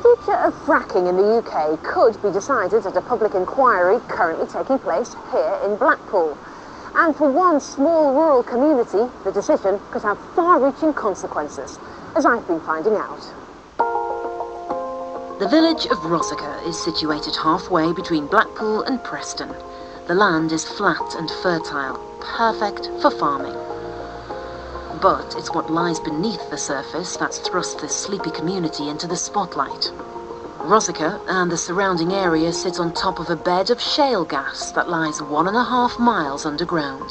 future of fracking in the UK could be decided at a public inquiry currently taking place here in Blackpool. And for one small rural community, the decision could have far-reaching consequences, as I've been finding out. The village of Rosica is situated halfway between Blackpool and Preston. The land is flat and fertile, perfect for farming. But it's what lies beneath the surface that's thrust this sleepy community into the spotlight. Rosica and the surrounding area sit on top of a bed of shale gas that lies 1.5 miles underground.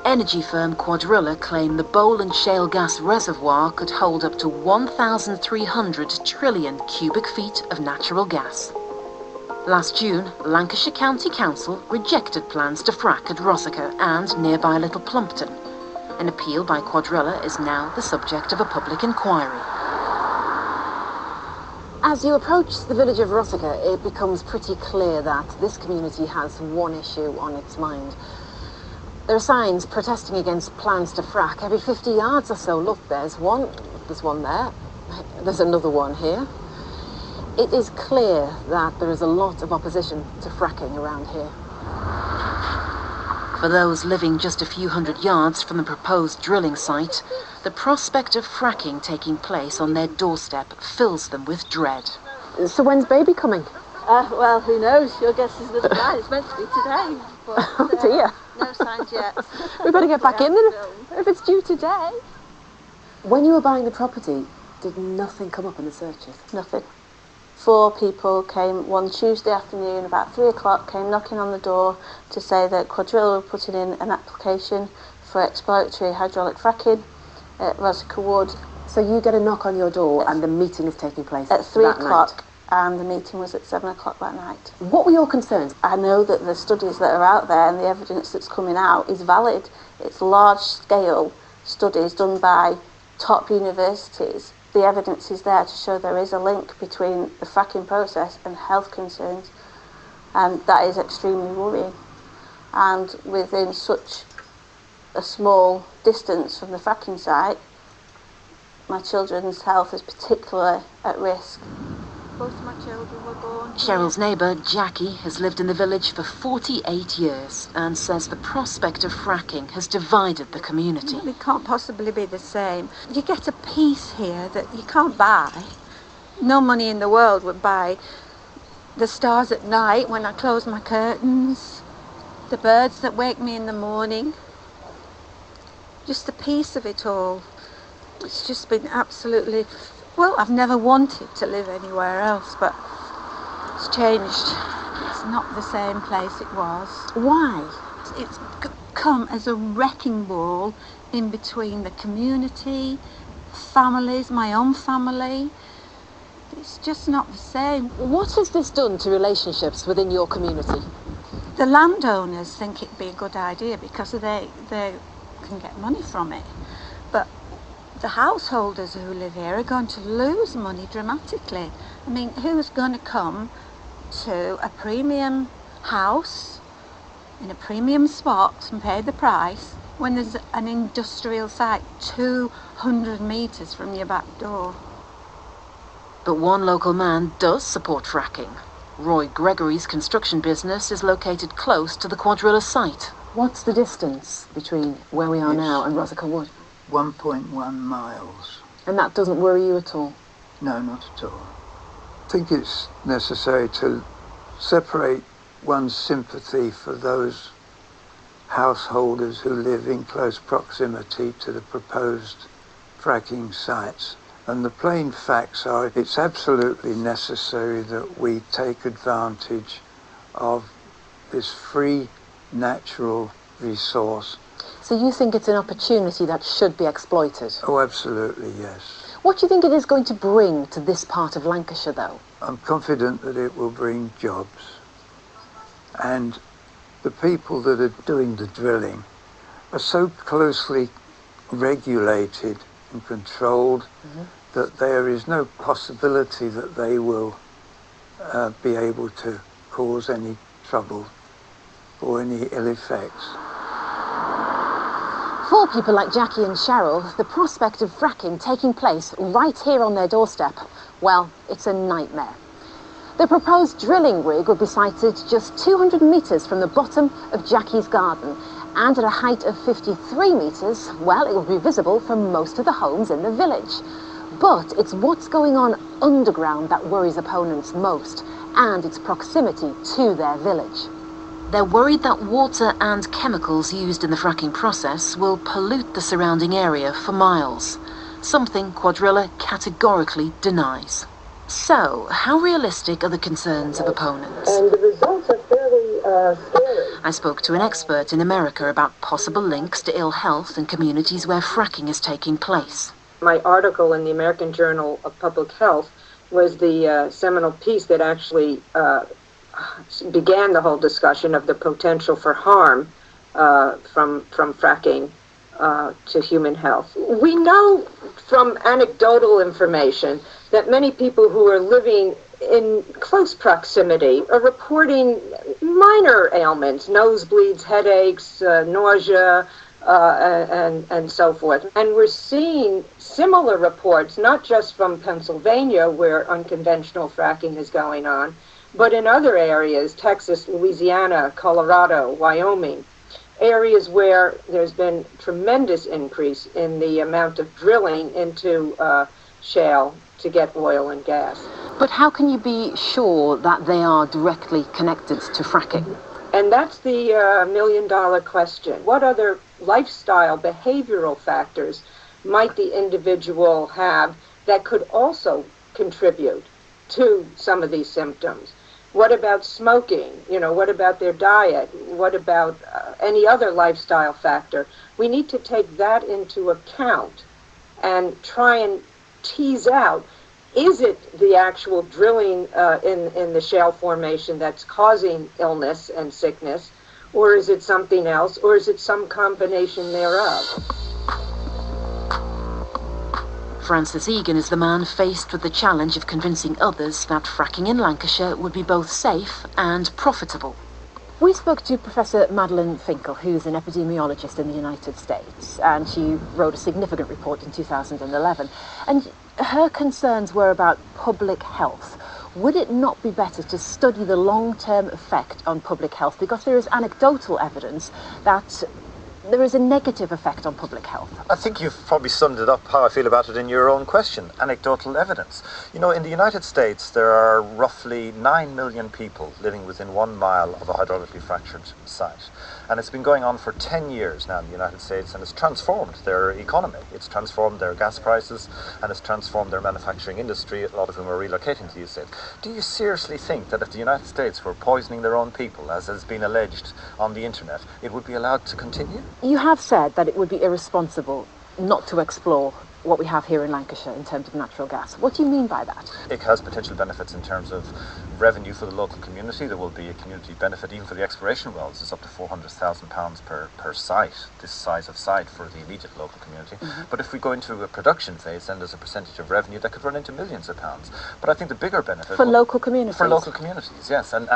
Energy firm Cuadrilla claim the Bowland shale gas reservoir could hold up to 1,300 trillion cubic feet of natural gas. Last June, Lancashire County Council rejected plans to frack at Rosica and nearby Little Plumpton. An appeal by Cuadrilla is now the subject of a public inquiry. As you approach the village of Rosica, it becomes pretty clear that this community has one issue on its mind. There are signs protesting against plans to frack every 50 yards or so. Look, there's one there, there's another one here. It is clear that there is a lot of opposition to fracking around here. For those living just a few hundred yards from the proposed drilling site, the prospect of fracking taking place on their doorstep fills them with dread. So when's baby coming? Well, who knows? Your guess is as good as mine. It's meant to be today. But, oh dear. No signs yet. We better get back in then if it's due today. When you were buying the property, did nothing come up in the searches? Nothing. 4 people came one Tuesday afternoon about 3 o'clock, came knocking on the door to say that Cuadrilla were putting in an application for exploratory hydraulic fracking at Rosica Wood. So you get a knock on your door and the meeting is taking place at 3 o'clock night. And the meeting was at 7 o'clock that night. What were your concerns? I know that the studies that are out there and the evidence that's coming out is valid. It's large-scale studies done by top universities. The evidence is there to show there is a link between the fracking process and health concerns, and that is extremely worrying. And within such a small distance from the fracking site, my children's health is particularly at risk. Both of my children were born here. Cheryl's neighbour, Jackie, has lived in the village for 48 years and says the prospect of fracking has divided the community. It can't possibly be the same. You get a peace here that you can't buy. No money in the world would buy the stars at night when I close my curtains, the birds that wake me in the morning, just the peace of it all. It's just been absolutely... Well, I've never wanted to live anywhere else, but it's changed. It's not the same place it was. Why? It's come as a wrecking ball in between the community, families, my own family. It's just not the same. What has this done to relationships within your community? The landowners think it'd be a good idea because they can get money from it. But the householders who live here are going to lose money dramatically. I mean, who's going to come to a premium house in a premium spot and pay the price when there's an industrial site 200 metres from your back door? But one local man does support fracking. Roy Gregory's construction business is located close to the Cuadrilla site. What's the distance between where we are now and Rosica Wood? 1.1 miles. And that doesn't worry you at all? No, not at all. I think it's necessary to separate one's sympathy for those householders who live in close proximity to the proposed fracking sites. And the plain facts are it's absolutely necessary that we take advantage of this free natural resource. So you think it's an opportunity that should be exploited? Oh, absolutely, yes. What do you think it is going to bring to this part of Lancashire, though? I'm confident that it will bring jobs. And the people that are doing the drilling are so closely regulated and controlled that there is no possibility that they will be able to cause any trouble or any ill effects. For people like Jackie and Cheryl, the prospect of fracking taking place right here on their doorstep Well, it's a nightmare. The proposed drilling rig would be sited just 200 metres from the bottom of Jackie's garden, and at a height of 53 metres, well, it would be visible from most of the homes in the village. But it's what's going on underground that worries opponents most, and its proximity to their village. They're worried that water and chemicals used in the fracking process will pollute the surrounding area for miles, something Cuadrilla categorically denies. So, how realistic are the concerns of opponents? And the results are fairly scary. I spoke to an expert in America about possible links to ill health in communities where fracking is taking place. My article in the American Journal of Public Health was the seminal piece that actually began the whole discussion of the potential for harm from fracking to human health. We know from anecdotal information that many people who are living in close proximity are reporting minor ailments, nosebleeds, headaches, nausea, and so forth. And we're seeing similar reports, not just from Pennsylvania, where unconventional fracking is going on, but in other areas, Texas, Louisiana, Colorado, Wyoming, areas where there's been tremendous increase in the amount of drilling into shale to get oil and gas. But how can you be sure that they are directly connected to fracking? And that's the million-dollar question. What other lifestyle, behavioral factors might the individual have that could also contribute to some of these symptoms? What about smoking? What about their diet? What about any other lifestyle factor? We need to take that into account and try and tease out, is it the actual drilling in the shale formation that's causing illness and sickness, or is it something else, or is it some combination thereof? Francis Egan is the man faced with the challenge of convincing others that fracking in Lancashire would be both safe and profitable. We spoke to Professor Madeleine Finkel, who's an epidemiologist in the United States, and she wrote a significant report in 2011. And her concerns were about public health. Would it not be better to study the long-term effect on public health? Because there is anecdotal evidence that there is a negative effect on public health. I think you've probably summed it up how I feel about it in your own question, anecdotal evidence. In the United States, there are roughly 9 million people living within 1 mile of a hydraulically fractured site. And it's been going on for 10 years now in the United States, and it's transformed their economy. It's transformed their gas prices, and it's transformed their manufacturing industry, a lot of whom are relocating to the States. Do you seriously think that if the United States were poisoning their own people, as has been alleged on the internet, it would be allowed to continue? You have said that it would be irresponsible not to explore what we have here in Lancashire in terms of natural gas. What do you mean by that? It has potential benefits in terms of revenue for the local community. There will be a community benefit even for the exploration wells. It's up to £400,000 per site, this size of site for the immediate local community. Mm-hmm. But if we go into a production phase, then there's a percentage of revenue that could run into millions of pounds. But I think the bigger benefit... For local communities? For local communities, yes. And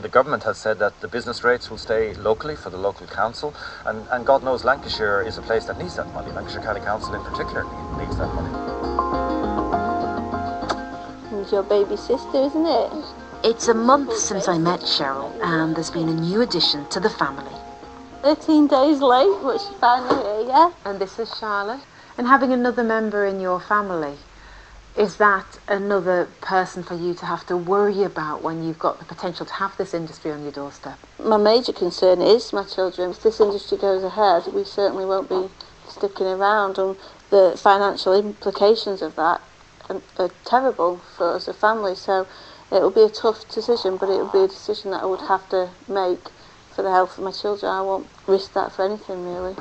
the government has said that the business rates will stay locally for the local council. And God knows Lancashire is a place that needs that money. Lancashire County Council in particular needs that money. And your baby sister, isn't it? It's a month since I met Cheryl, and there's been a new addition to the family. 13 days late, but she's finally here, yeah? And this is Charlotte. And having another member in your family, is that another person for you to have to worry about when you've got the potential to have this industry on your doorstep? My major concern is my children. If this industry goes ahead, we certainly won't be sticking around, and the financial implications of that are terrible for us as a family. So it will be a tough decision, but it will be a decision that I would have to make for the health of my children. I won't risk that for anything, really.